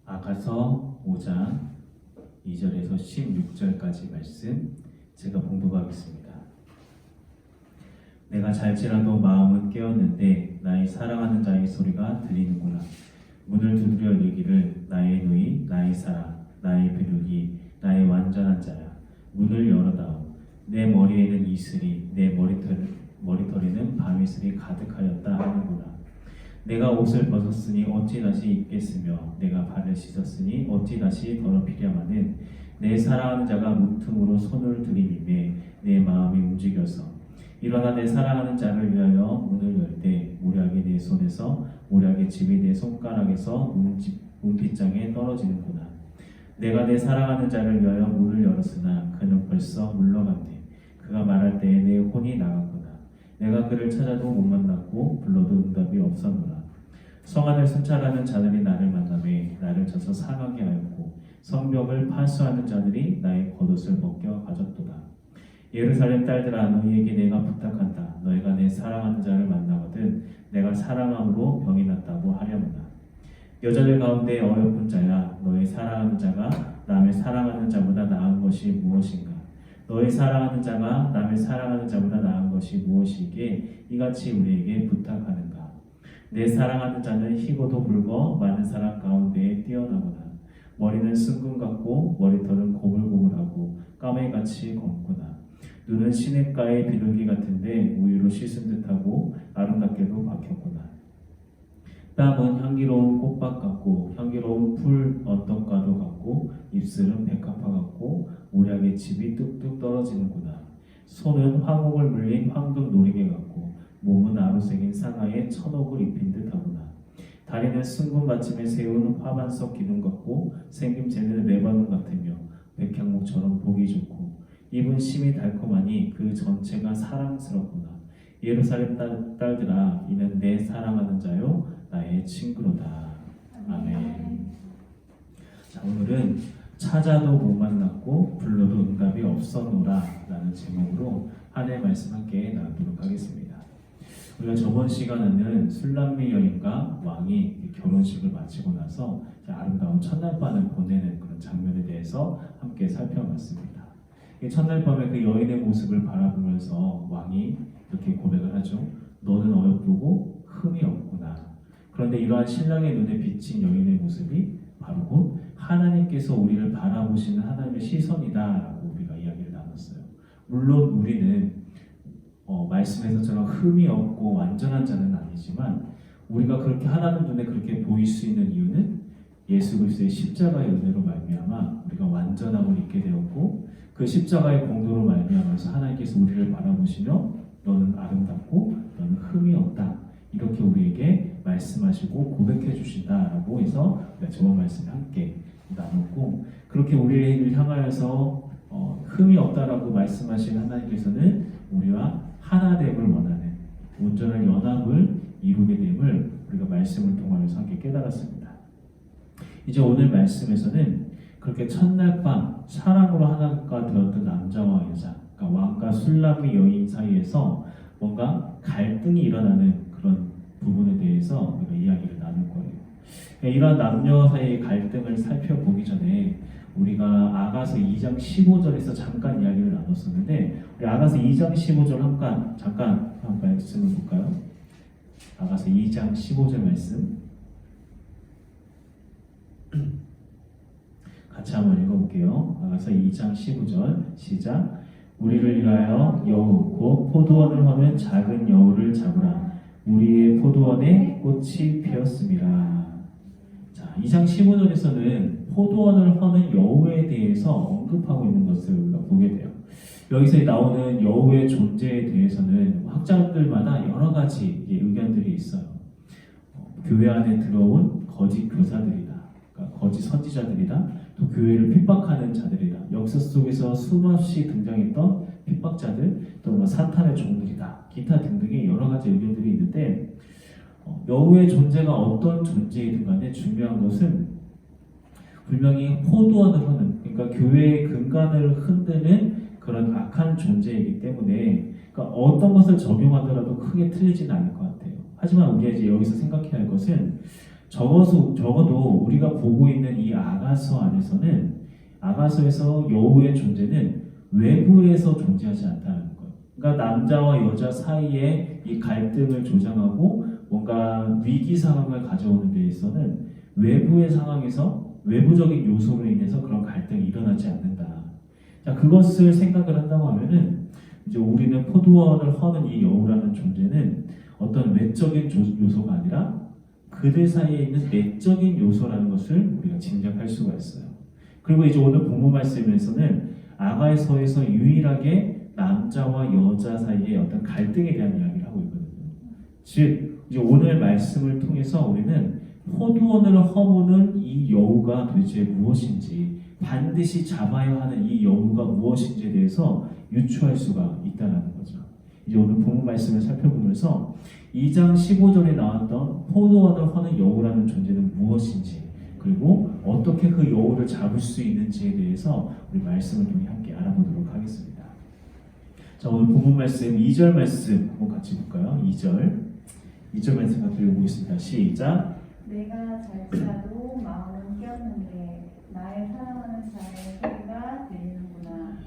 아가서 5장 2절에서 16절까지 말씀 제가 봉독하겠습니다. 내가 잘지라도 마음은 깨었는데 나의 사랑하는 자의 소리가 들리는구나. 문을 두드려 열기를 나의 누이, 나의 사랑, 나의 비둘기, 나의 완전한 자야. 문을 열어다오. 내 머리에는 이슬이, 내 머리털에는 밤이슬이 가득하였다 하는구나. 내가 옷을 벗었으니 어찌 다시 입겠으며 내가 발을 씻었으니 어찌 다시 더럽히랴마는 내 사랑하는 자가 문틈으로 손을 들이미매 내 마음이 움직여서 일어나 내 사랑하는 자를 위하여 문을 열 때 모략이 내 손에서 모략의 집이 내 손가락에서 문빗장에 떨어지는구나. 내가 내 사랑하는 자를 위하여 문을 열었으나 그는 벌써 물러갔네. 그가 말할 때에 내 혼이 나갔구나. 내가 그를 찾아도 못 만났고 불러도 응답이 없었노라. 성안을 순찰하는 자들이 나를 만나매 나를 쳐서 상하게 하였고 성벽을 파수하는 자들이 나의 겉옷을 벗겨 가졌도다. 예루살렘 딸들아, 너희에게 내가 부탁한다. 너희가 내 사랑하는 자를 만나거든 내가 사랑함으로 병이 났다고 하려무나. 여자들 가운데 어여쁜 자야, 너희 사랑하는 자가 남의 사랑하는 자보다 나은 것이 무엇인가? 너희 사랑하는 자가 남의 사랑하는 자보다 나은 것이 무엇이기에 이같이 우리에게 부탁하는가? 내 사랑하는 자는 희고도 붉어 많은 사람 가운데에 뛰어나구나. 머리는 순금 같고 머리털은 고물고물하고 까매같이 검구나. 눈은 시냇가의 비둘기 같은데 우유로 씻은 듯하고 아름답게도 박혔구나. 땀은 향기로운 꽃밭 같고 향기로운 풀 언덕가도 같고 입술은 백합화 같고 모략의 즙이 뚝뚝 떨어지는구나. 손은 화목을 물린 황금 놀이개 같고 몸은 아루생인 상하에 천옥을 입힌 듯하구나. 다리는 순금 받침에 세운 화반석 기둥 같고 생김새는 레바논 같으며 백향목처럼 보기 좋고 입은 심이 달콤하니 그 전체가 사랑스럽구나. 예루살렘 딸들아, 이는 내 사랑하는 자요 나의 친구로다. 아멘. 자, 오늘은 찾아도 못 만났고 불러도 응답이 없었노라 라는 제목으로 하나님의 말씀 함께 나누도록 하겠습니다. 우리가 저번 시간에는 술람미 여인과 왕이 결혼식을 마치고 나서 아름다운 첫날 밤을 보내는 그런 장면에 대해서 함께 살펴봤습니다. 첫날 밤에 그 여인의 모습을 바라보면서 왕이 이렇게 고백을 하죠. 너는 어여쁘고 흠이 없구나. 그런데 이러한 신랑의 눈에 비친 여인의 모습이 바로 곧 하나님께서 우리를 바라보시는 하나님의 시선이다라고 우리가 이야기를 나눴어요. 물론 우리는 말씀에서처럼 흠이 없고 완전한 자는 아니지만 우리가 그렇게 하나님 눈에 그렇게 보일 수 있는 이유는 예수 그리스도의 십자가의 은혜로 말미암아 우리가 완전함을 입게 되었고 그 십자가의 공로로 말미암아서 하나님께서 우리를 바라보시며 너는 아름답고 너는 흠이 없다 이렇게 우리에게 말씀하시고 고백해 주신다라고 해서 저번 말씀을 함께 나눴고 그렇게 우리를 향하여서 흠이 없다라고 말씀하신 하나님께서는 우리와 하나됨을 원하는 온전한 연합을 이루게 됨을 우리가 말씀을 통하여서 함께 깨달았습니다. 이제 오늘 말씀에서는 그렇게 첫날 밤 사랑으로 하나가 되었던 남자와 여자, 그러니까 왕과 술람미 여인 사이에서 뭔가 갈등이 일어나는 그런 부분에 대해서 우리가 이야기를 나눌 거예요. 이러한 남녀 사이의 갈등을 살펴보기 전에 우리가 아가서 2장 15절에서 잠깐 이야기를 나눴었는데 우리 아가서 2장 15절 잠깐 한 말씀을 볼까요? 아가서 2장 15절 말씀 같이 한번 읽어볼게요. 아가서 2장 15절 시작. 우리를 위하여 여우 곧 포도원을 허는 작은 여우를 잡으라. 우리의 포도원에 꽃이 피었습니다. 자, 2장 15절에서는 포도원을 허는 여우에 대해서 언급하고 있는 것을 우리가 보게 돼요. 여기서 나오는 여우의 존재에 대해서는 학자들마다 여러 가지 의견들이 있어요. 교회 안에 들어온 거짓 교사들이다. 그러니까 거짓 선지자들이다. 또 교회를 핍박하는 자들이다. 역사 속에서 수없이 등장했던 핍박자들, 또 사탄의 종들이다. 기타 등등의 여러 가지 의견들이 있는데 여우의 존재가 어떤 존재이든 간에 중요한 것은 분명히 포도원을 허는, 그러니까 교회의 근간을 흔드는 그런 악한 존재이기 때문에 그러니까 어떤 것을 적용하더라도 크게 틀리지는 않을 것 같아요. 하지만 우리가 이제 여기서 생각해야 할 것은 적어도 우리가 보고 있는 이 아가서 안에서는 아가서에서 여우의 존재는 외부에서 존재하지 않다는 거예요. 그러니까 남자와 여자 사이에 이 갈등을 조장하고 뭔가 위기 상황을 가져오는 데 있어서는 외부의 상황에서 외부적인 요소로 인해서 그런 갈등이 일어나지 않는다. 자, 그것을 생각을 한다고 하면은 이제 우리는 포도원을 허는 이 여우라는 존재는 어떤 외적인 요소가 아니라 그들 사이에 있는 내적인 요소라는 것을 우리가 짐작할 수가 있어요. 그리고 이제 오늘 본문 말씀에서는 아가서에서 유일하게 남자와 여자 사이의 어떤 갈등에 대한 이야기를 하고 있거든요. 즉 이제 오늘 말씀을 통해서 우리는 포도원을 허무는 이 여우가 도대체 무엇인지, 반드시 잡아야 하는 이 여우가 무엇인지에 대해서 유추할 수가 있다는 거죠. 이제 오늘 본문 말씀을 살펴보면서 2장 15절에 나왔던 포도원을 허는 여우라는 존재는 무엇인지, 그리고 어떻게 그 여우를 잡을 수 있는지에 대해서 우리 말씀을 통해 함께 알아보도록 하겠습니다. 자, 오늘 본문 말씀 2절 말씀 한번 같이 볼까요? 2절 말씀 같이 읽어보겠습니다. 시작. 내가 잘지라도 마음은 깨었는데 나의 사랑하는 자의 소리가 들리는구나.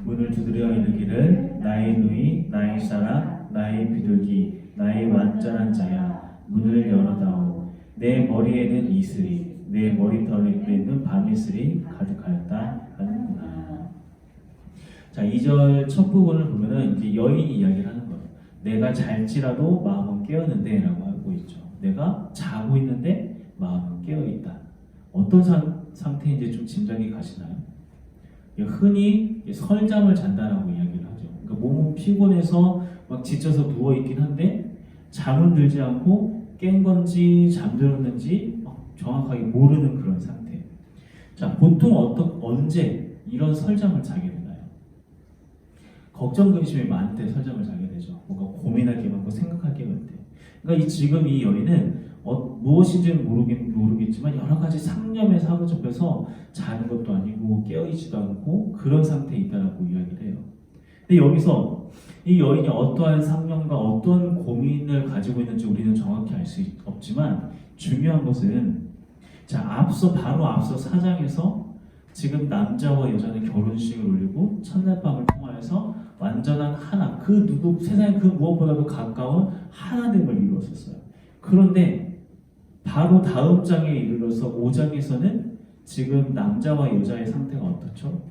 문을 두드려 이르기를 나의 누이, 나의 사랑, 나의 비둘기, 나의 완전한 자야, 문을 열어다오. 내 머리에는 이슬이, 내 머리털에는 밤이슬이 가득하였다 하는구나. 자, 2절 첫 부분을 보면은 이제 여인이 이야기를 하는 거예요. 내가 잘지라도 마음은 깨었는데 라고 하고 있죠. 내가 자고 있는데 마음은 깨어있다. 어떤 상태인지 좀 짐작이 가시나요? 흔히 설잠을 잔다라고 이야기를 하죠. 그러니까 몸은 피곤해서 막 지쳐서 누워있긴 한데 잠은 들지 않고 깬 건지 잠들었는지 정확하게 모르는 그런 상태. 자, 보통 언제 이런 설잠을 자게 되나요? 걱정 근심이 많을 때 설잠을 자게 되죠. 뭔가 고민할 게 많고 생각할 게 많을 때. 그러니까 지금 이 여인은 무엇인지는 모르겠지만 여러 가지 상념에 사로잡혀서 자는 것도 아니고 깨어있지도 않고 그런 상태에 있다라고 이야기를 해요. 근데 여기서 이 여인이 어떠한 상념과 어떤 고민을 가지고 있는지 우리는 정확히 알 수 없지만 중요한 것은 바로 앞서 4장에서 지금 남자와 여자는 결혼식을 올리고 첫날 밤을 통하여서 완전한 하나, 세상에 그 무엇보다도 가까운 하나됨을 이루었었어요. 그런데 바로 다음 장에 이르러서 5장에서는 지금 남자와 여자의 상태가 어떻죠?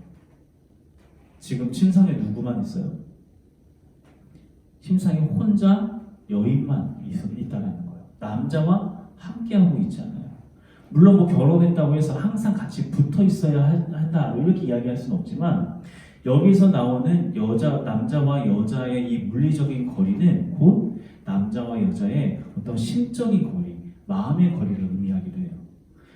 지금 침상에 누구만 있어요? 침상에 혼자 여인만 있다는 거예요. 남자와 함께하고 있지 않아요. 물론 결혼했다고 해서 항상 같이 붙어 있어야 한다 이렇게 이야기할 수는 없지만 여기서 나오는 남자와 여자의 이 물리적인 거리는 곧 남자와 여자의 어떤 심적인 거리, 마음의 거리를 의미하기도 해요.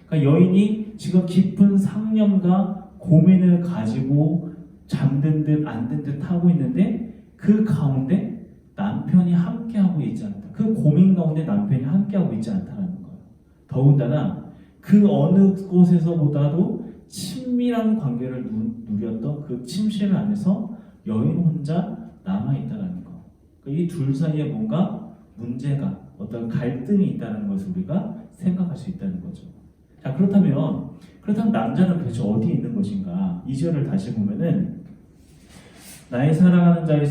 그러니까 여인이 지금 깊은 상념과 고민을 가지고 잠든 듯 안 든 듯 하고 있는데 그 가운데 남편이 함께하고 있지 않다. 그 고민 가운데 남편이 함께하고 있지 않다는 거예요. 더군다나 그 어느 곳에서보다도 친밀한 관계를 누렸던 그 침실 안에서 여인 혼자 남아있다는 거. 이 둘 사이에 뭔가 문제가, 어떤 갈등이 있다는 것을 우리가 생각할 수 있다는 거죠. 자, 그렇다면 남자는 도대체 어디에 있는 것인가? 2절을 다시 보면은 나의 사랑하는 자의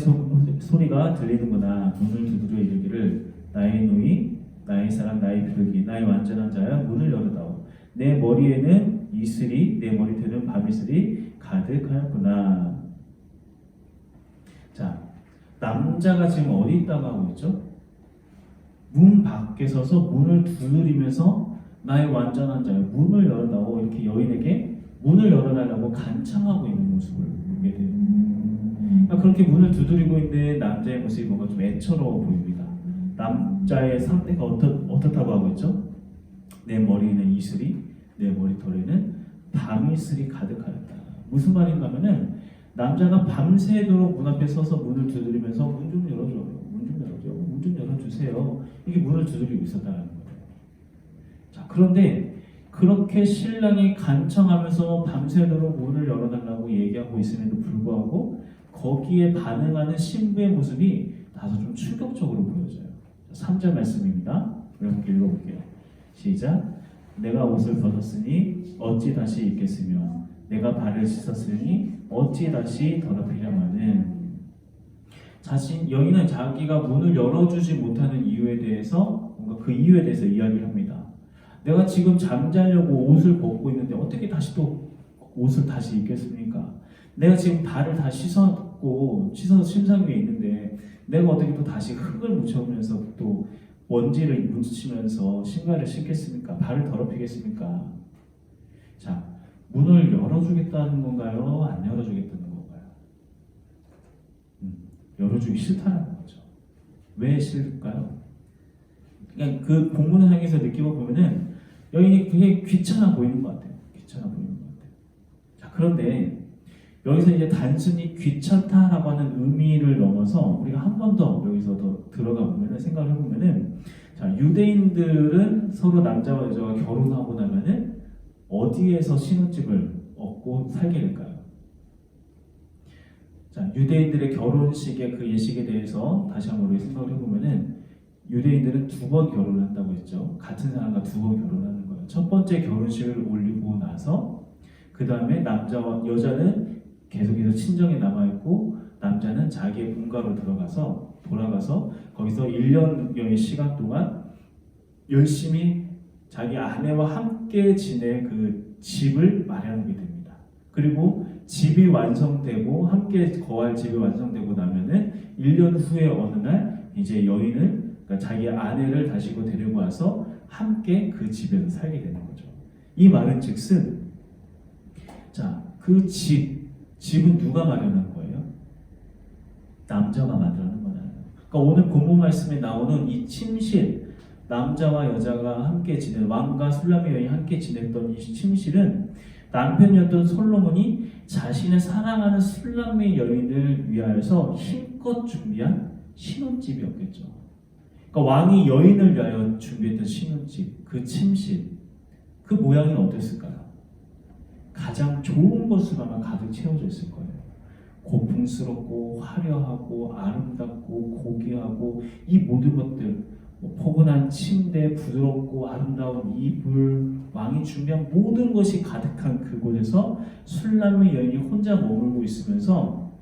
소리가 들리는구나. 문을 두드려 이르기를 나의 누이, 나의 사랑, 나의 비둘기, 나의 완전한 자야, 문을 열어다오. 내 머리에는 이슬이, 내 머리털에는 밤이슬이 가득하였구나. 자, 남자가 지금 어디 있다고 하고 있죠? 문 밖에 서서 문을 두드리면서 나의 완전한 자야, 문을 열어다오. 이렇게 여인에게 문을 열어달라고 간청하고 있는 모습을 보게 돼요. 그러니까 그렇게 문을 두드리고 있는 남자의 모습이 뭔가 좀 애처로워 보입니다. 남자의 상태가 어떻다고 하고 있죠? 내 머리에는 이슬이, 내 머리털에는 밤이슬이 가득하였다. 무슨 말인가 하면은 남자가 밤새도록 문 앞에 서서 문을 두드리면서 문 좀 열어줘요, 문 좀 열어줘요, 문 좀 열어주세요. 이게 문을 두드리고 있었다는 거예요. 자, 그런데 그렇게 신랑이 간청하면서 밤새도록 문을 열어달라고 얘기하고 있음에도 불구하고 거기에 반응하는 신부의 모습이 다소 좀 충격적으로 보여져요. 3절 말씀입니다. 우리 함께 읽어볼게요. 시작. 내가 옷을 벗었으니 어찌 다시 입겠으며 내가 발을 씻었으니 어찌 다시 더럽히려마는. 여인은 자기가 문을 열어주지 못하는 이유에 대해서 뭔가 그 이유에 대해서 이야기를 합니다. 내가 지금 잠자려고 옷을 벗고 있는데 어떻게 다시 또 옷을 다시 입겠습니까? 내가 지금 발을 다 씻어서 침상 위에 있는데 내가 어떻게 또 다시 흙을 묻혀오면서 또 먼지를 묻히면서 신발을 신겠습니까? 발을 더럽히겠습니까? 자, 문을 열어주겠다는 건가요? 안 열어주겠다는 건가요? 열어주기 싫다는 거죠. 왜 싫을까요? 그냥 그 본문을 향해서 느끼고 보면은 여인이 되게 귀찮아 보이는 것 같아요. 귀찮아 보이는 것 같아요. 자, 그런데 여기서 이제 단순히 귀찮다라고 하는 의미를 넘어서 우리가 한 번 더 여기서 더 들어가 보면은 생각을 해보면은 자, 유대인들은 서로 남자와 여자가 결혼하고 나면은 어디에서 신혼집을 얻고 살게 될까요? 자, 유대인들의 결혼식의 그 예식에 대해서 다시 한번 우리 생각을 해보면은 유대인들은 2번 결혼을 한다고 했죠. 같은 사람과 2번 결혼하는 거예요. 첫 번째 결혼식을 올리고 나서 그 다음에 여자는 계속해서 친정에 남아있고 남자는 자기의 본가로 돌아가서 거기서 1년여의 시간 동안 열심히 자기 아내와 함께 지낼 그 집을 마련하게 됩니다. 그리고 집이 완성되고 함께 거할 집이 완성되고 나면은 1년 후에 어느 날 이제 여인을 그러니까 자기 아내를 다시고 데리고 와서 함께 그 집에서 살게 되는 거죠. 이 말은 즉슨 자, 그 집은 누가 마련한 거예요? 남자가 만들어낸 거잖아요. 그러니까 오늘 본문 말씀에 나오는 이 침실, 남자와 여자가 함께 왕과 술람의 여인이 함께 지냈던 이 침실은 남편이었던 솔로몬이 자신의 사랑하는 술람의 여인을 위하여서 힘껏 준비한 신혼집이었겠죠. 그러니까 왕이 여인을 위하여 준비했던 신혼집, 그 침실, 그 모양이 어땠을까요? 가장 좋은 것으로만 가득 채워져 있을 거예요. 고풍스럽고 화려하고 아름답고 고귀하고 이 모든 것들, 포근한 침대, 부드럽고 아름다운 이불, 왕이 준비한 모든 것이 가득한 그곳에서 술람의 여인이 혼자 머물고 있으면서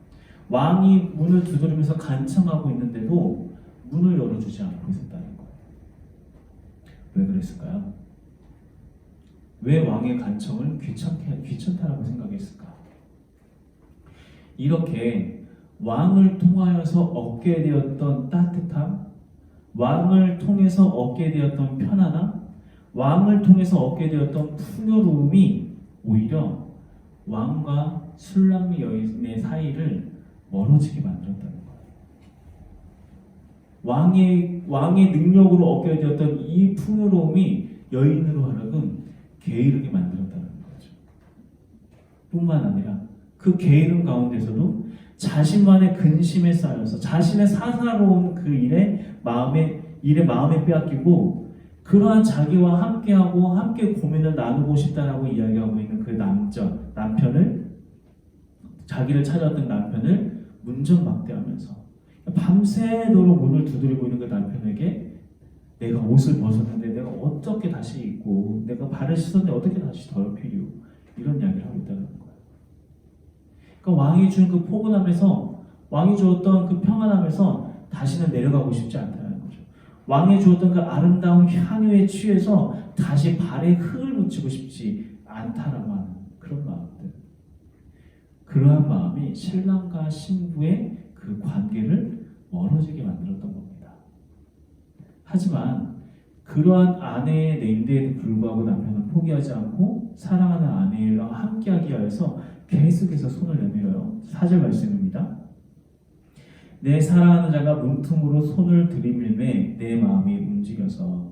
왕이 문을 두드리면서 간청하고 있는데도 문을 열어주지 않고 있었다는 거예요. 왜 그랬을까요? 왜 왕의 간청을 귀찮다라고 생각했을까? 이렇게 왕을 통하여서 얻게 되었던 따뜻함, 왕을 통해서 얻게 되었던 편안함, 왕을 통해서 얻게 되었던 풍요로움이 오히려 왕과 술람미 여인의 사이를 멀어지게 만들었다는 거예요. 왕의 능력으로 얻게 되었던 이 풍요로움이 여인으로 하여금 게으르게 만들었다는 거죠. 뿐만 아니라 그 게으름 가운데서도 자신만의 근심에 쌓여서 자신의 사사로운 그 일에 마음에 빼앗기고 그러한 자기와 함께하고 함께 고민을 나누고 싶다라고 이야기하고 있는 그 남편을 자기를 찾아왔던 남편을 문전막대하면서 밤새도록 문을 두드리고 있는 그 남편에게 내가 옷을 벗었는데 내가 어떻게 다시 입고 내가 발을 씻었는데 어떻게 다시 더럽히려 이런 이야기를 하고 있다는 거예요. 그러니까 왕이 준 그 포근함에서 왕이 주었던 그 평안함에서 다시는 내려가고 싶지 않다는 거죠. 왕이 주었던 그 아름다운 향유에 취해서 다시 발에 흙을 묻히고 싶지 않다라고 하는 그런 마음들. 그러한 마음이 신랑과 신부의 그 관계를 멀어지게 만들었던 겁니다. 하지만 그러한 아내의 냉대에도 불구하고 남편은 포기하지 않고 사랑하는 아내랑 함께하기 위해서 계속해서 손을 내밀어요. 4절 말씀입니다. 내 사랑하는 자가 문틈으로 손을 들이밀매 내 마음이 움직여서.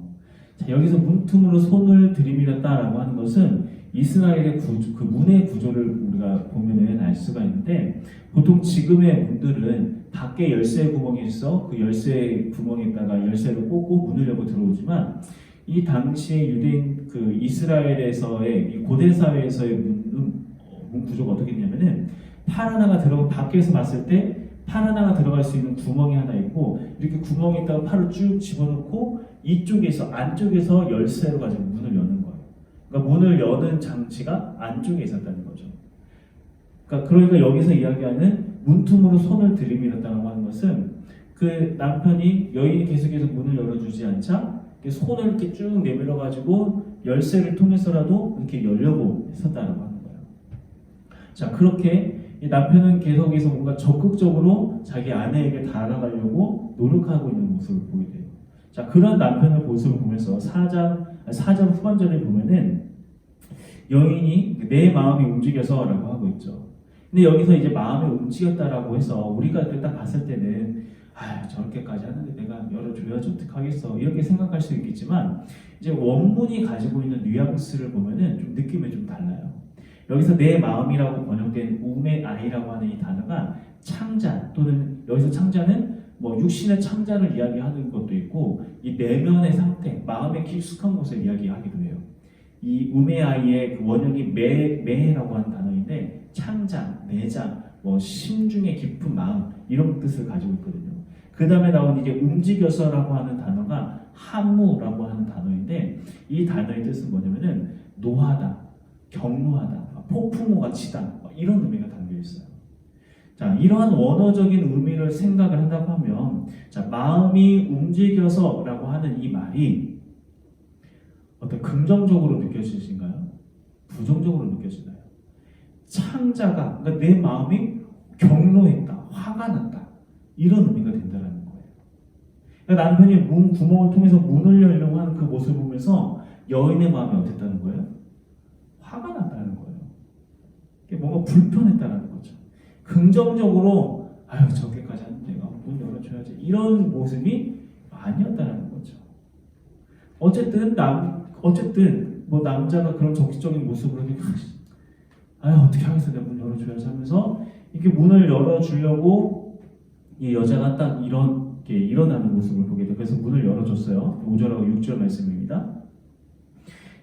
자, 여기서 문틈으로 손을 들이밀었다라고 하는 것은 이스라엘의 그 문의 구조를 우리가 보면은 알 수가 있는데 보통 지금의 문들은 밖에 열쇠 구멍이 있어 그 열쇠 구멍에다가 열쇠를 꽂고 문을 열고 들어오지만 이 당시에 유대인 그 이스라엘에서의 이 고대 사회에서의 문 구조가 어떻게 되냐면은 팔 하나가 밖에서 봤을 때 팔 하나가 들어갈 수 있는 구멍이 하나 있고 이렇게 구멍에다가 팔을 쭉 집어넣고 이쪽에서 안쪽에서 열쇠로 가지고 문을 여는 거예요. 그러니까 문을 여는 장치가 안쪽에 있었다는 거죠. 그러니까 여기서 이야기하는 문틈으로 손을 들이밀었다고 하는 것은 그 남편이 여인이 계속해서 문을 열어주지 않자 손을 이렇게 쭉 내밀어 가지고 열쇠를 통해서라도 이렇게 열려고 했었다는 하는 거예요. 자, 그렇게 이 남편은 계속해서 뭔가 적극적으로 자기 아내에게 다가가려고 노력하고 있는 모습을 보게 돼요. 자, 그런 남편의 모습을 보면서 4절 후반절에 보면은 여인이 내 마음이 움직여서라고 하고 있죠. 근데 여기서 이제 마음이 움직였다라고 해서 우리가 딱 봤을 때는 저렇게까지 하는데 내가 열어줘야지 어떡하겠어 이렇게 생각할 수 있겠지만 이제 원문이 가지고 있는 뉘앙스를 보면은 좀 느낌이 좀 달라요. 여기서 내 마음이라고 번역된 우메 아이라고 하는 이 단어가 창자 또는 여기서 창자는 뭐 육신의 창자를 이야기하는 것도 있고 이 내면의 상태, 마음의 깊숙한 곳을 이야기하기도 해요. 이 우메 아이의 그 원형이 매라고 하는 단어인데 창자, 내장, 뭐 심중의 깊은 마음 이런 뜻을 가지고 있거든요. 그 다음에 나온 이제 움직여서라고 하는 단어가 하무라고 하는 단어인데 이 단어의 뜻은 뭐냐면은 노하다, 경노하다, 폭풍우가 치다 이런 의미가 담겨 있어요. 자, 이러한 원어적인 의미를 생각을 한다고 하면 자, 마음이 움직여서라고 하는 이 말이 어떤 긍정적으로 느껴지신가요? 부정적으로 느껴지나요? 창자가 그러니까 내 마음이 경노했다, 화가 났다 이런 의미가 된다는 거예요. 그러니까 남편이 문 구멍을 통해서 문을 열려고 하는 그 모습을 보면서 여인의 마음이 어땠다는 거예요? 화가 났다는 거예요. 뭔가 불편했다는 거죠. 긍정적으로 저렇게까지 하는데 내가 문 열어줘야지 이런 모습이 아니었다는 거죠. 어쨌든 뭐 남자가 그런 적극적인 모습으로 어떻게 하겠어 내가 문 열어줘야지 하면서 이렇게 문을 열어주려고 이 여자가 딱 이렇게 일어나는 모습을 보게 돼요. 그래서 문을 열어줬어요. 5절하고 6절 말씀입니다.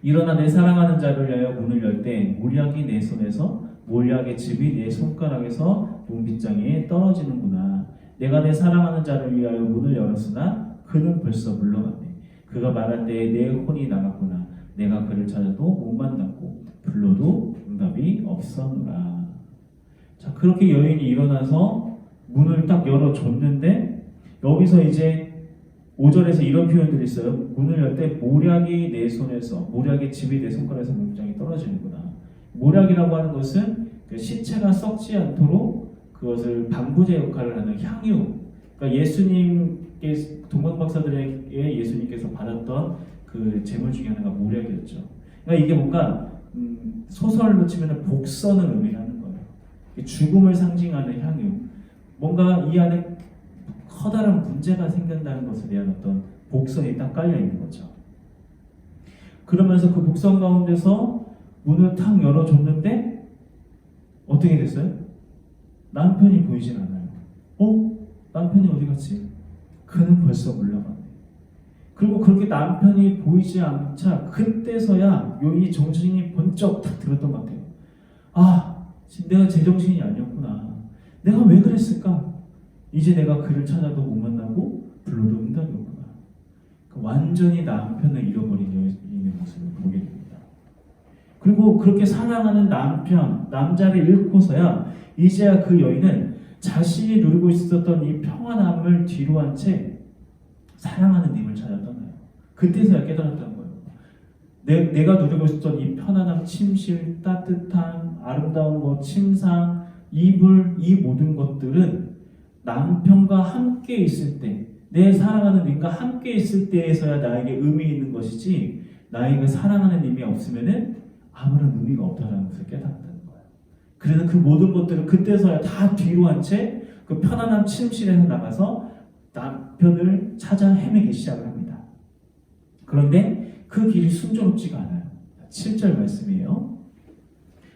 일어나 내 사랑하는 자를 위하여 문을 열 때 몰약이 내 손에서 몰약의 즙이 내 손가락에서 문빗장에 떨어지는구나. 내가 내 사랑하는 자를 위하여 문을 열었으나 그는 벌써 물러갔네. 그가 말할 때에 내 혼이 나갔구나. 내가 그를 찾아도 못 만났고 불러도 응답이 없었노라. 자, 그렇게 여인이 일어나서 문을 딱 열어줬는데 여기서 이제 5절에서 이런 표현들이 있어요. 문을 열 때 모략이 내 손에서 모략의 즙이 내 손가락에서 문빗장이 떨어지는구나. 모략이라고 하는 것은 그 시체가 썩지 않도록 그것을 방부제 역할을 하는 향유. 그러니까 예수님께 동방박사들에게 예수님께서 받았던 그 제물 중에 하나가 모략이었죠. 그러니까 이게 뭔가 소설로 치면 복선을 의미하는 거예요. 죽음을 상징하는 향유. 뭔가 이 안에 커다란 문제가 생긴다는 것에 대한 어떤 복선이 딱 깔려 있는 거죠. 그러면서 그 복선 가운데서 문을 탁 열어줬는데 어떻게 됐어요? 남편이 보이질 않아요. 남편이 어디 갔지? 그는 벌써 물러갔네. 그리고 그렇게 남편이 보이지 않자 그때서야 이 정신이 번쩍 탁 들었던 것 같아요. 지금 내가 제정신이 아니었구나. 내가 왜 그랬을까? 이제 내가 그를 찾아도 못 만나고 불러도 응답이 없구나. 완전히 남편을 잃어버린 여인의 모습을 보게 됩니다. 그리고 그렇게 사랑하는 남자를 잃고서야 이제야 그 여인은 자신이 누리고 있었던 이 평안함을 뒤로 한 채 사랑하는 님을 찾아 떠나요. 그때서야 깨달았다는 거예요. 내가 누리고 있었던 이 편안함, 침실, 따뜻함, 아름다운 침상, 이불, 이 모든 것들은 남편과 함께 있을 때, 내 사랑하는 님과 함께 있을 때에서야 나에게 의미 있는 것이지 나에게 사랑하는 님이 없으면은 아무런 의미가 없다는 것을 깨닫는다는 거예요. 그래서 그 모든 것들을 그때서야 다 뒤로 한 채 그 편안한 침실에서 나가서 남편을 찾아 헤매기 시작을 합니다. 그런데 그 길이 순조롭지가 않아요. 7절 말씀이에요.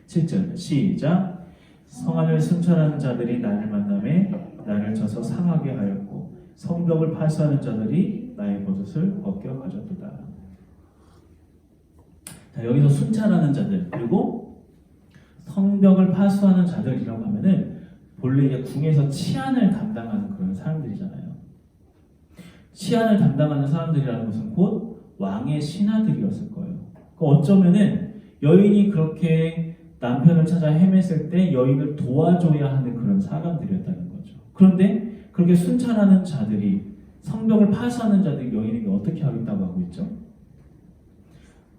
7절 시작. 성안을 순찰하는 자들이 나를 만남에 나를 쳐서 상하게 하였고 성벽을 파수하는 자들이 나의 겉옷을 벗겨 가졌도다. 자, 여기서 순찰하는 자들 그리고 성벽을 파수하는 자들이라고 하면은 본래 이제 궁에서 치안을 담당하는 그런 사람들이잖아요. 치안을 담당하는 사람들이라는 것은 곧 왕의 신하들이었을 거예요. 어쩌면은 여인이 그렇게 남편을 찾아 헤맸을 때 여인을 도와줘야 하는 그런 사람들이었다는 거죠. 그런데 그렇게 순찰하는 자들이, 성벽을 파수하는 자들이 여인에게 어떻게 하겠다고 하고 있죠?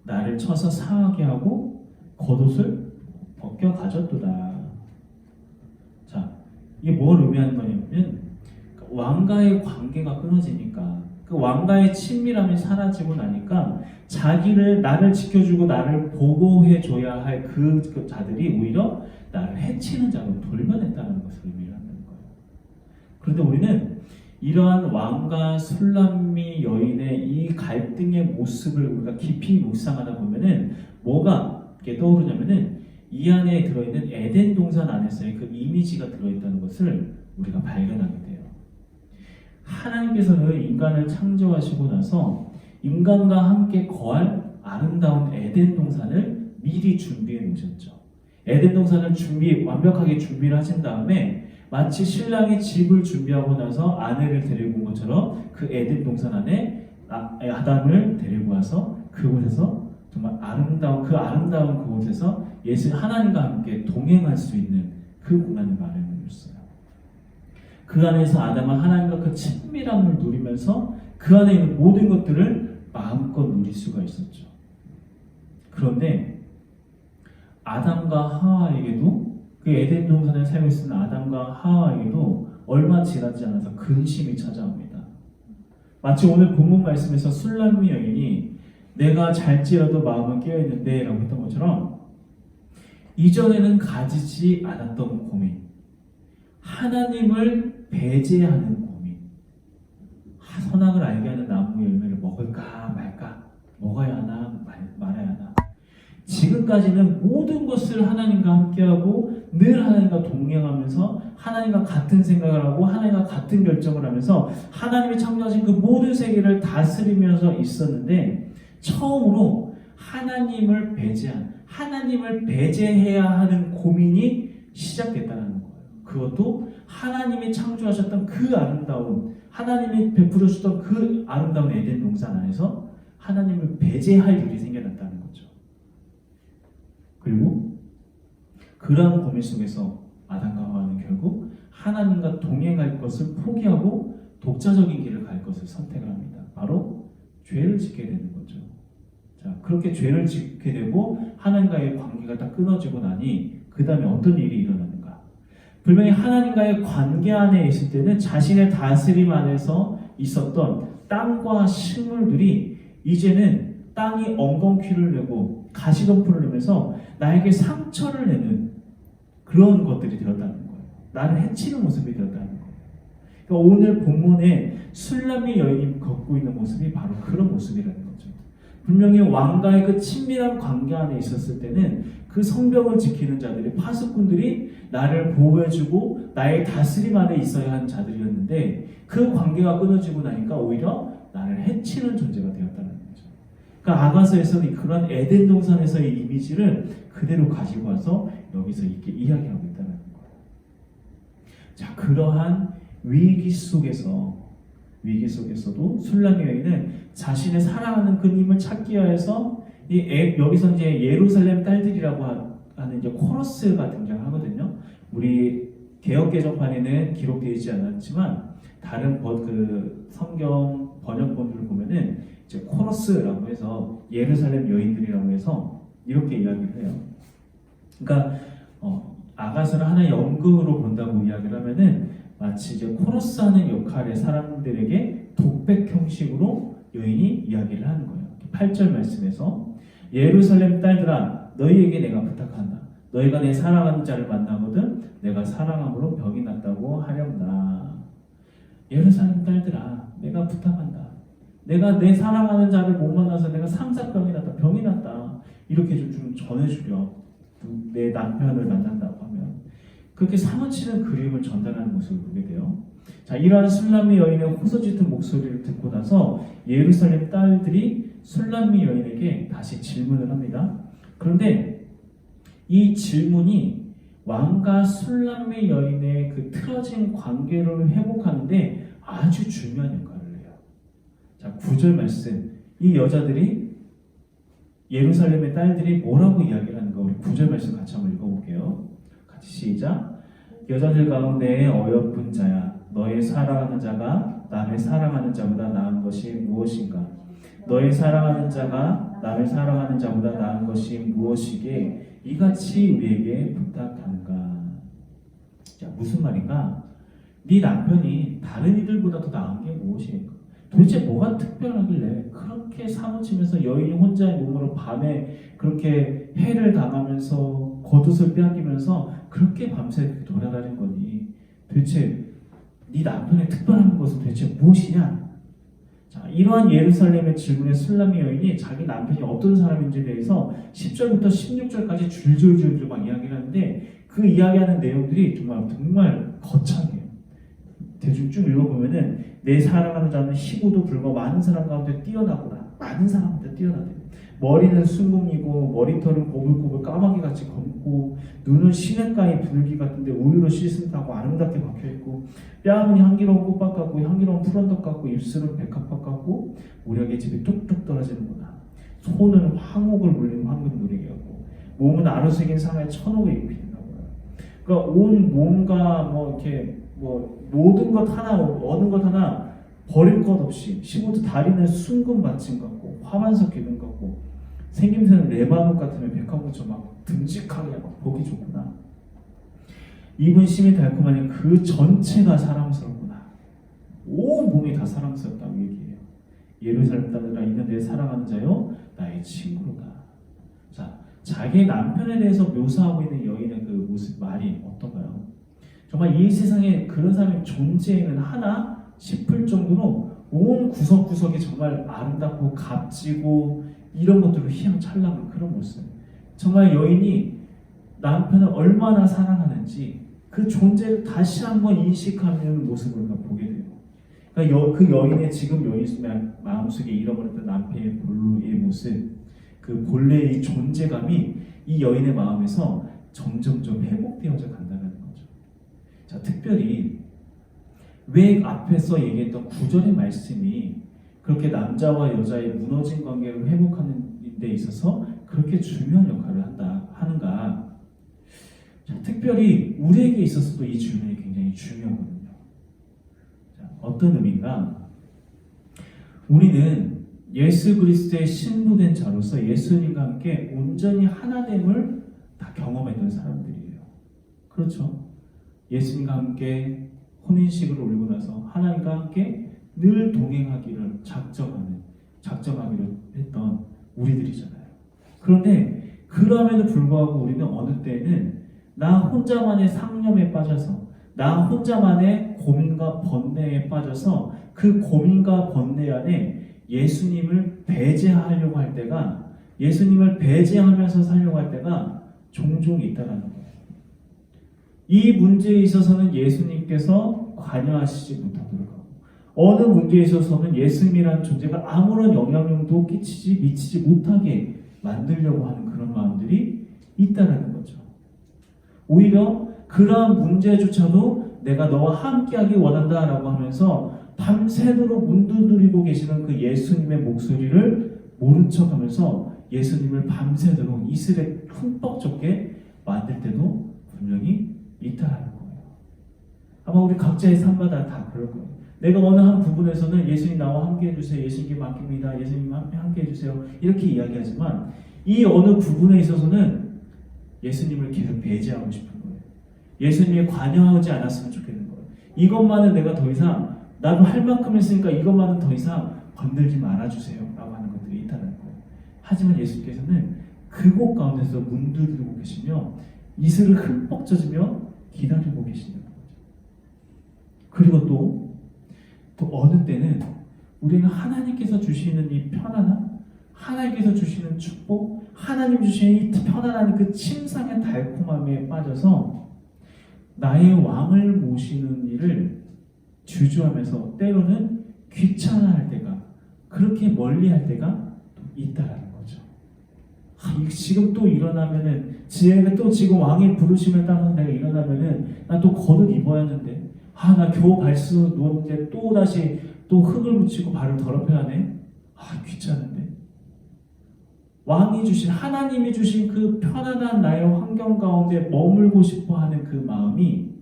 나를 쳐서 상하게 하고 겉옷을 벗겨 가졌도다. 자, 이게 뭘 의미하는 거냐면 왕과의 관계가 끊어지니까, 그 왕과의 친밀함이 사라지고 나니까 자기를, 나를 지켜주고 나를 보호해줘야 할 그 자들이 오히려 나를 해치는 자로 돌변했다는 것을 의미하는 거예요. 그런데 우리는 이러한 왕과 술람미 여인의 이 갈등의 모습을 우리가 깊이 묵상하다 보면은 뭐가 이렇게 떠오르냐면은 이 안에 들어있는 에덴 동산 안에서의 그 이미지가 들어있다는 것을 우리가 발견하게 돼요. 하나님께서는 인간을 창조하시고 나서 인간과 함께 거할 아름다운 에덴 동산을 미리 준비해 놓으셨죠. 에덴 동산을 완벽하게 준비를 하신 다음에 마치 신랑이 집을 준비하고 나서 아내를 데리고 온 것처럼 그 에덴 동산 안에 아담을 데리고 와서 그곳에서 정말 아름다운 그곳에서 하나님과 함께 동행할 수 있는 그 공간을 마련해 줬어요. 그 안에서 아담은 하나님과 그 친밀함을 누리면서 그 안에 있는 모든 것들을 마음껏 누릴 수가 있었죠. 그런데 아담과 하와에게도, 그 에덴 동산에 살고 있는 아담과 하와에게도 얼마 지나지 않아서 근심이 찾아옵니다. 마치 오늘 본문 말씀에서 술람미 여인이 내가 잘지라도 마음은 깨어있는데 라고 했던 것처럼 이전에는 가지지 않았던 고민, 하나님을 배제하는 고민, 선악을 알게 하는 나무 열매를 먹을까 말까, 먹어야 하나 말아야 하나. 지금까지는 모든 것을 하나님과 함께하고 늘 하나님과 동행하면서 하나님과 같은 생각을 하고 하나님과 같은 결정을 하면서 하나님이 창조하신 그 모든 세계를 다스리면서 있었는데, 처음으로 하나님을 배제해야 하는 고민이 시작됐다는 거예요. 그것도 하나님이 창조하셨던 그 아름다운, 하나님이 베풀어 주셨던 그 아름다운 에덴 동산 안에서 하나님을 배제할 일이 생겨났다는 거죠. 그리고 그러한 고민 속에서 아담과 하와는 결국 하나님과 동행할 것을 포기하고 독자적인 길을 갈 것을 선택을 합니다. 바로 죄를 짓게 되는 거죠. 자, 그렇게 죄를 짓게 되고 하나님과의 관계가 딱 끊어지고 나니 그 다음에 어떤 일이 일어나는가? 분명히 하나님과의 관계 안에 있을 때는 자신의 다스림 안에서 있었던 땅과 식물들이 이제는 땅이 엉겅퀴를 내고 가시덤불을 내면서 나에게 상처를 내는 그런 것들이 되었다는 거예요. 나를 해치는 모습이 되었다는 거예요. 그러니까 오늘 본문에 술람미 여인이 걷고 있는 모습이 바로 그런 모습이라는 거죠. 분명히 왕과의 그 친밀한 관계 안에 있었을 때는 그 성벽을 지키는 자들이, 파수꾼들이 나를 보호해주고 나의 다스림 안에 있어야 하는 자들이었는데, 그 관계가 끊어지고 나니까 오히려 나를 해치는 존재가 되었다는 거죠. 그러니까 아가서에서는 그런 에덴 동산에서의 이미지를 그대로 가지고 와서 여기서 이렇게 이야기하고 있다는 거예요. 자, 그러한 위기 속에서도 술람미 여인은 자신의 사랑하는 그님을 찾기 위해서 여기서 이제 예루살렘 딸들이라고 하는 이제 코러스가 등장하거든요. 우리 개역 개정판에는 기록되어 있지 않았지만 다른 그 성경 번역본들을 보면은 이제 코러스라고 해서 예루살렘 여인들이라고 해서 이렇게 이야기를 해요. 그러니까 아가서를 하나의 연극으로 본다고 이야기를 하면은 마치 이제 코러스하는 역할의 사람들에게 독백 형식으로 여인이 이야기를 하는 거예요. 8절 말씀에서 예루살렘 딸들아, 너희에게 내가 부탁한다. 너희가 내 사랑하는 자를 만나거든 내가 사랑함으로 병이 났다고 하렵나. 예루살렘 딸들아, 내가 부탁한다. 내가 내 사랑하는 자를 못 만나서 내가 상사병이 났다, 병이 났다. 이렇게 좀 전해주려. 내 남편을 만난다고 하면 그렇게 사무치는 그림을 전달하는 모습을 보게 돼요. 자, 이러한 술람미 여인의 호소짓은 목소리를 듣고 나서 예루살렘 딸들이 술람미 여인에게 다시 질문을 합니다. 그런데 이 질문이 왕과 술람미 여인의 그 틀어진 관계를 회복하는데 아주 중요한 역할을 해요. 자, 9절 말씀. 이 여자들이 예루살렘의 딸들이 뭐라고 이야기를 하는가 우리 9절 말씀 같이 한번 읽어볼게요. 같이 시작. 여자들 가운데 어여쁜 자야 너의 사랑하는 자가 남의 사랑하는 자보다 나은 것이 무엇인가? 너의 사랑하는 자가 남의 사랑하는 자보다 나은 것이 무엇이기에 이같이 우리에게 부탁하는가? 자, 무슨 말인가? 네 남편이 다른 이들보다 더 나은 게 무엇인가? 도대체 뭐가 특별하길래 그렇게 사무치면서 여인이 혼자의 몸으로 밤에 그렇게 해를 당하면서 겉옷을 빼앗기면서 그렇게 밤새 돌아다닌 거니? 도대체 네 남편의 특별한 것은 도대체 무엇이냐? 자, 이러한 예루살렘의 질문에 술람미 여인이 자기 남편이 어떤 사람인지에 대해서 10절부터 16절까지 줄줄줄줄 막 이야기를 하는데 그 이야기하는 내용들이 정말 거창해요. 대충 쭉 읽어보면은 내 사랑하는 자는 희고도 불과 많은 사람 가운데 뛰어나구나. 많은 사람한테 뛰어나대. 머리는 순궁이고 머리털은 고불고불 까마귀같이 검고 눈은 시냇가의 분위기 같은데 우유로 씻음타고 아름답게 박혀있고 뺨은 향기로운 꽃밭 같고 향기로운 푸른떡 같고 입술은 백합밭 같고 우리에게 집이 뚝뚝 떨어지는구나. 손은 황옥을 물리는 황금 누리개 같고 몸은 아루색인 상하의 천옥을 입히는다고요. 그러니까 온 몸과 이렇게 모든 것 하나 어느 것 하나 버릴 것 없이 심지어 다리는 순금 받침 같고 화만석 기둥 같고 생김새는 레바논 같으면 백합꽃처럼 막 듬직하게 막 보기 좋구나. 입은 심이 달콤하니 그 전체가 사랑스럽구나. 온 몸이 다 사랑스럽다고 얘기해요. 예루살렘 딸들아 이는 내 사랑하는 자요 나의 친구로다. 자, 자기 남편에 대해서 묘사하고 있는 여인의 그 모습 말이 어떤가요? 정말 이 세상에 그런 사람이 존재는 하나 싶을 정도로 온 구석구석이 정말 아름답고 값지고 이런 것들로 휘황찬란한 그런 모습. 정말 여인이 남편을 얼마나 사랑하는지 그 존재를 다시 한번 인식하는 모습을 우리가 보게 돼요. 그러니까 그 여인의 지금 여인 마음속에 잃어버렸던 남편의 본래의 모습, 그 본래의 존재감이 이 여인의 마음에서 점점점 회복되어져 간다는 거죠. 자, 특별히 왜 앞에서 얘기했던 9절의 말씀이 그렇게 남자와 여자의 무너진 관계를 회복하는 데 있어서 그렇게 중요한 역할을 하는가? 자, 특별히 우리에게 있어서도 이 질문이 굉장히 중요하거든요. 자, 어떤 의미인가? 우리는 예수 그리스도의 신부된 자로서 예수님과 함께 온전히 하나됨을 다 경험했던 사람들이에요. 그렇죠? 예수님과 함께 혼인식을 올리고 나서 하나님과 함께 늘 동행하기를 작정하기로 했던 우리들이잖아요. 그런데 그럼에도 불구하고 우리는 어느 때는 나 혼자만의 상념에 빠져서 나 혼자만의 고민과 번뇌에 빠져서 그 고민과 번뇌 안에 예수님을 배제하려고 할 때가 예수님을 배제하면서 살려고 할 때가 종종 있다는 거예요. 이 문제에 있어서는 예수님께서 관여하시지 못하도록 하고 어느 문제에 있어서는 예수님이라는 존재가 아무런 영향력도 미치지 못하게 만들려고 하는 그런 마음들이 있다는 거죠. 오히려 그러한 문제조차도 내가 너와 함께하기 원한다라고 하면서 밤새도록 문두드리고 계시는 그 예수님의 목소리를 모른 척하면서 예수님을 밤새도록 이슬에 흠뻑 젖게 만들 때도 분명히 있다라는 거예요. 아마 우리 각자의 삶마다 다 그럴 거예요. 내가 어느 한 부분에서는 예수님 나와 함께 해주세요. 예수님께 맡깁니다. 예수님 함께 해주세요. 이렇게 이야기하지만 이 어느 부분에 있어서는 예수님을 계속 배제하고 싶은 거예요. 예수님이 관여하지 않았으면 좋겠는 거예요. 이것만은 내가 더 이상 나도 할 만큼 했으니까 이것만은 더 이상 건들지 말아주세요 라고 하는 것들이 있다는 거예요. 하지만 예수님께서는 그곳 가운데서 문들들고 계시며 이슬을 흠뻑 젖으며 기다리고 계시는 거죠. 그리고 또 어느 때는 우리는 하나님께서 주시는 이 편안함, 하나님께서 주시는 축복, 하나님 주시는 이 편안한 그 침상의 달콤함에 빠져서 나의 왕을 모시는 일을 주저하면서 때로는 귀찮아할 때가 그렇게 멀리할 때가 있다라는 거죠. 지금 또 일어나면은 지혜가 또 지금 왕이 부르심을 따라서 내가 일어나면은 나 또 겉옷 입어야 하는데 나 겨우 발수 누웠는데 또 다시 또 흙을 묻히고 발을 더럽혀야 하네. 귀찮은데. 왕이 주신 하나님이 주신 그 편안한 나의 환경 가운데 머물고 싶어하는 그 마음이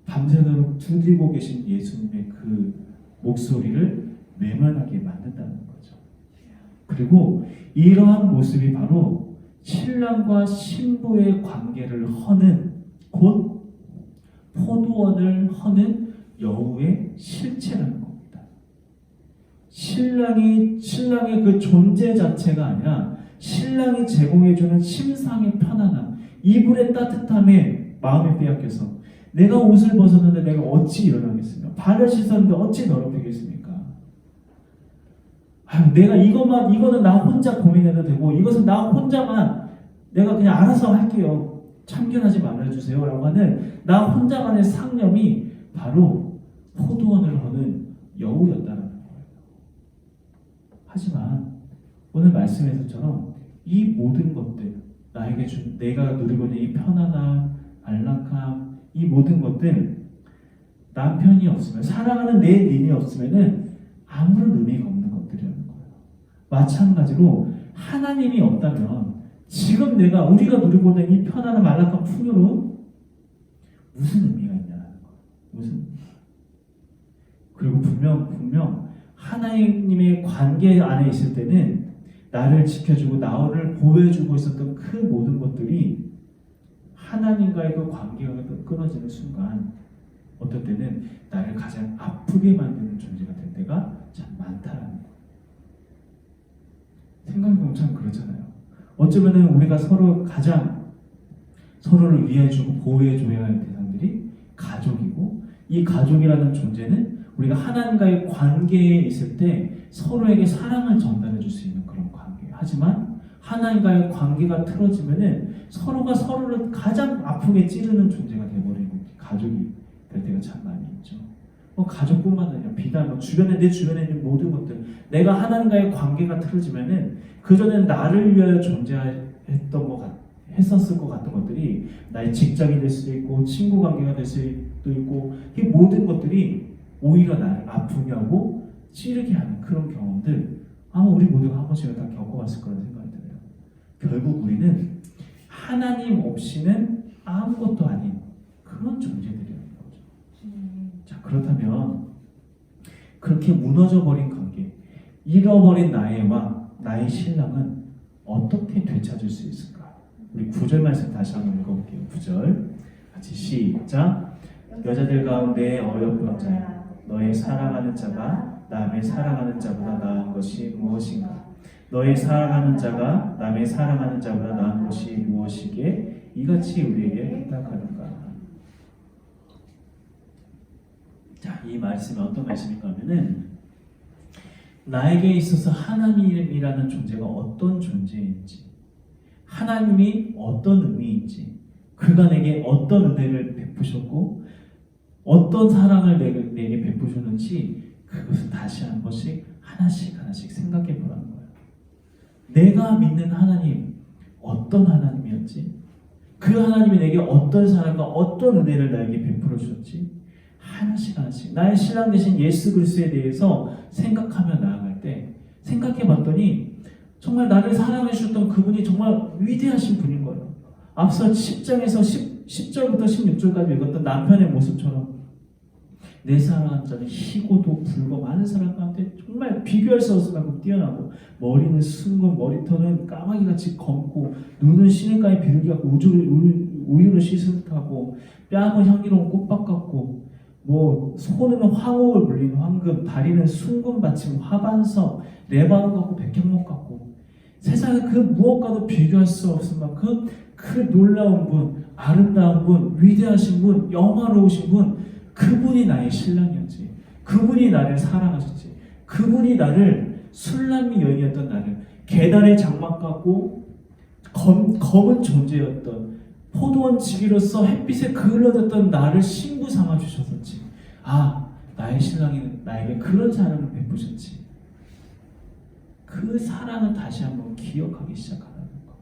밤새도록 두드리고 계신 예수님의 그 목소리를 외면하게 만든다는 거죠. 그리고 이러한 모습이 바로 신랑과 신부의 관계를 허는, 곧 포도원을 허는 여우의 실체라는 겁니다. 신랑의 그 존재 자체가 아니라 신랑이 제공해주는 심상의 편안함, 이불의 따뜻함에 마음이 빼앗겨서 내가 옷을 벗었는데 내가 어찌 일어나겠으며, 발을 씻었는데 어찌 더럽히겠습니까? 내가 이거는 나 혼자 고민해도 되고, 이것은 나 혼자만 내가 그냥 알아서 할게요. 참견하지 말아주세요. 라고 하는 나 혼자만의 상념이 바로 포도원을 허는 여우였다는 거예요. 하지만 오늘 말씀에서처럼 이 모든 것들, 나에게 준, 내가 누리고 있는 이 편안함, 안락함, 이 모든 것들, 남편이 없으면, 사랑하는 내 님이 없으면은 아무런 의미가 없는 것들이라는 거예요. 마찬가지로 하나님이 없다면 지금 우리가 누리고 있는 이 편안한 안락한 풍요로 무슨 의미가 있냐는 거예요. 무슨? 그리고 분명 하나님의 관계 안에 있을 때는 나를 지켜주고 나를 보호해주고 있었던 그 모든 것들이 하나님과의 그 관계가 끊어지는 순간 어떨 때는 나를 가장 아프게 만드는 존재가 될 때가 참 많다라는 거예요. 생각해보면 참 그렇잖아요. 어쩌면은 우리가 가장 서로를 위해주고 보호해줘야 할 대상들이 가족이고, 이 가족이라는 존재는 우리가 하나님과의 관계에 있을 때 서로에게 사랑을 전달해 줄 수 있는 그런 관계. 하지만 하나님과의 관계가 틀어지면은 서로가 서로를 가장 아프게 찌르는 존재가 되어버리고 가족이 될 때가 참 많이 있죠. 가족뿐만 아니라 비단 내 주변에 있는 모든 것들, 내가 하나님과의 관계가 틀어지면은 그전엔 나를 위하여 했었을 것 같은 것들이 나의 직장이 될 수도 있고 친구 관계가 될 수도 있고, 이 모든 것들이 오히려 나를 아프게 하고 찌르게 하는 그런 경험들, 아마 우리 모두가 한 번씩은 다 겪어봤을 거라는 생각이 들어요. 결국 우리는 하나님 없이는 아무것도 아닌 그런 존재들이라는 거죠. 자, 그렇다면 그렇게 무너져버린 관계, 잃어버린 나의 신랑은 어떻게 되찾을 수 있을까? 우리 9절 말씀 다시 한번 읽어볼게요. 9절 같이 시작. 여자들 가운데 어여쁜 자야, 너의 사랑하는 자가 남의 사랑하는 자보다 나은 것이 무엇인가? 너의 사랑하는 자가 남의 사랑하는 자보다 나은 것이 무엇이기에 이같이 우리에게 부탁하는가? 자, 이 말씀이 어떤 말씀인가 하면은 나에게 있어서 하나님이라는 존재가 어떤 존재인지, 하나님이 어떤 의미인지, 그가 내게 어떤 은혜를 베푸셨고 어떤 사랑을 내게 베푸셨는지, 그것을 다시 한 번씩 하나씩 생각해 보라는 거예요. 내가 믿는 하나님 어떤 하나님이었지? 그 하나님이 내게 어떤 사랑과 어떤 은혜를 나에게 베풀어 주셨지? 하나씩 나의 신랑 되신 예수 그리스도에 대해서 생각하며 나아갈 때, 생각해 봤더니 정말 나를 사랑해 주셨던 그분이 정말 위대하신 분인 거예요. 앞서 10장에서 10절부터 16절까지 읽었던 남편의 모습처럼 내 사랑하는 자는 희고도 붉고 많은 사람 가운데 정말 비교할 수 없을 만큼 뛰어나고, 머리는 순금, 머리털은 까마귀같이 검고, 눈은 시냇가의 비둘기 같고, 우유를 씻은 듯하고, 뺨은 향기로운 꽃밭 같고, 손은 황옥을 물린 황금, 다리는 순금 받침 화반석, 레바논 같고 백향목 같고, 세상에 그 무엇과도 비교할 수 없을 만큼 그 놀라운 분, 아름다운 분, 위대하신 분, 영화로우신 분, 그분이 나의 신랑이었지. 그분이 나를 사랑하셨지. 그분이 나를 술람미 여인이었던 나를 계단의 장막 같고 검은 존재였던 포도원 지기로서 햇빛에 그을러졌던 나를 신부 삼아 주셨었지. 나의 신랑이 나에게 그런 사랑을 베푸셨지. 그 사랑을 다시 한번 기억하기 시작하는 거.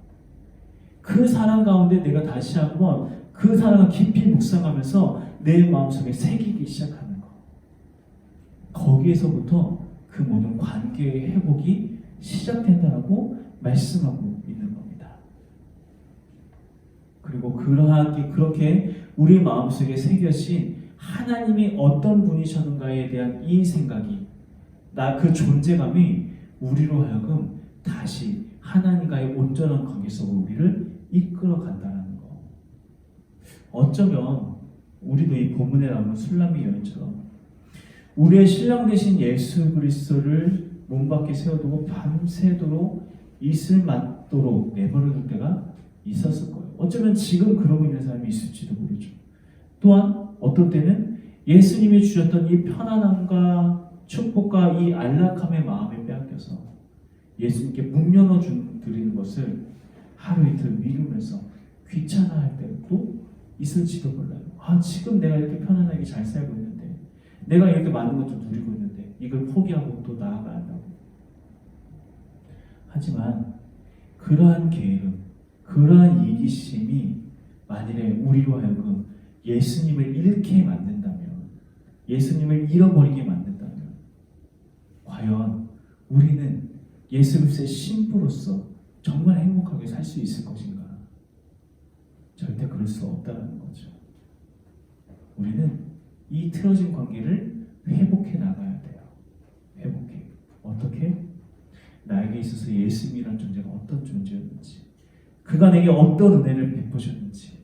그 사랑 가운데 내가 다시 한번 그 사랑을 깊이 묵상하면서 내 마음속에 새기기 시작하는 거. 거기에서부터 그 모든 관계의 회복이 시작된다라고 말씀하고 있는 겁니다. 그리고 그렇게 우리 마음속에 새겨진 하나님이 어떤 분이셨는가에 대한 이 생각이, 그 존재감이 우리로 하여금 다시 하나님과의 온전한 관계 속으로 우리를 이끌어 간다는 거. 어쩌면 우리도 이 본문에 나오는 술람미 여인처럼 우리의 신랑 되신 예수 그리스도를 문 밖에 세워두고 밤새도록 이슬 맞도록 내버려둘 때가 있었을 거예요. 어쩌면 지금 그러고 있는 사람이 있을지도 모르죠. 또한 어떤 때는 예수님이 주셨던 이 편안함과 축복과 이 안락함의 마음에 빼앗겨서 예수님께 문 열어드리는 것을 하루 이틀 미루면서 귀찮아할 때도 있을지도 몰라요. 지금 내가 이렇게 편안하게 잘 살고 있는데, 내가 이렇게 많은 것도 누리고 있는데 이걸 포기하고 또 나아가야 한다고. 하지만 그러한 게으름, 그러한 이기심이 만일에 우리로 하여금 예수님을 잃게 만든다면, 예수님을 잃어버리게 만든다면, 과연 우리는 예수 그리스도의 신부로서 정말 행복하게 살 수 있을 것인가? 절대 그럴 수 없다는 거죠. 우리는 이 틀어진 관계를 회복해 나가야 돼요. 회복해. 어떻게? 나에게 있어서 예수님이란 존재가 어떤 존재였는지, 그가 내게 어떤 은혜를 베푸셨는지,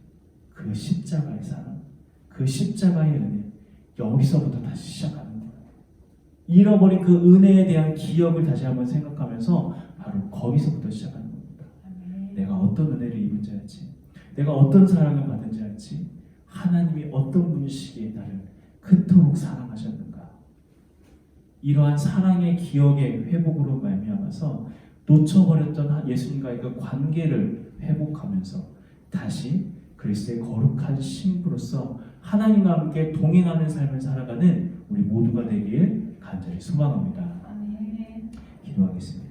그 십자가의 사랑, 그 십자가의 은혜, 여기서부터 다시 시작하는 거예요. 잃어버린 그 은혜에 대한 기억을 다시 한번 생각하면서 바로 거기서부터 시작하는 겁니다. 내가 어떤 은혜를 입은 자였지, 내가 어떤 사랑을 받은 자였지, 하나님이 어떤 분이시기에 나를 그토록 사랑하셨는가. 이러한 사랑의 기억의 회복으로 말미암아서 놓쳐버렸던 예수님과의 그 관계를 회복하면서 다시 그리스도의 거룩한 신부로서 하나님과 함께 동행하는 삶을 살아가는 우리 모두가 되길 간절히 소망합니다. 아멘. 기도하겠습니다.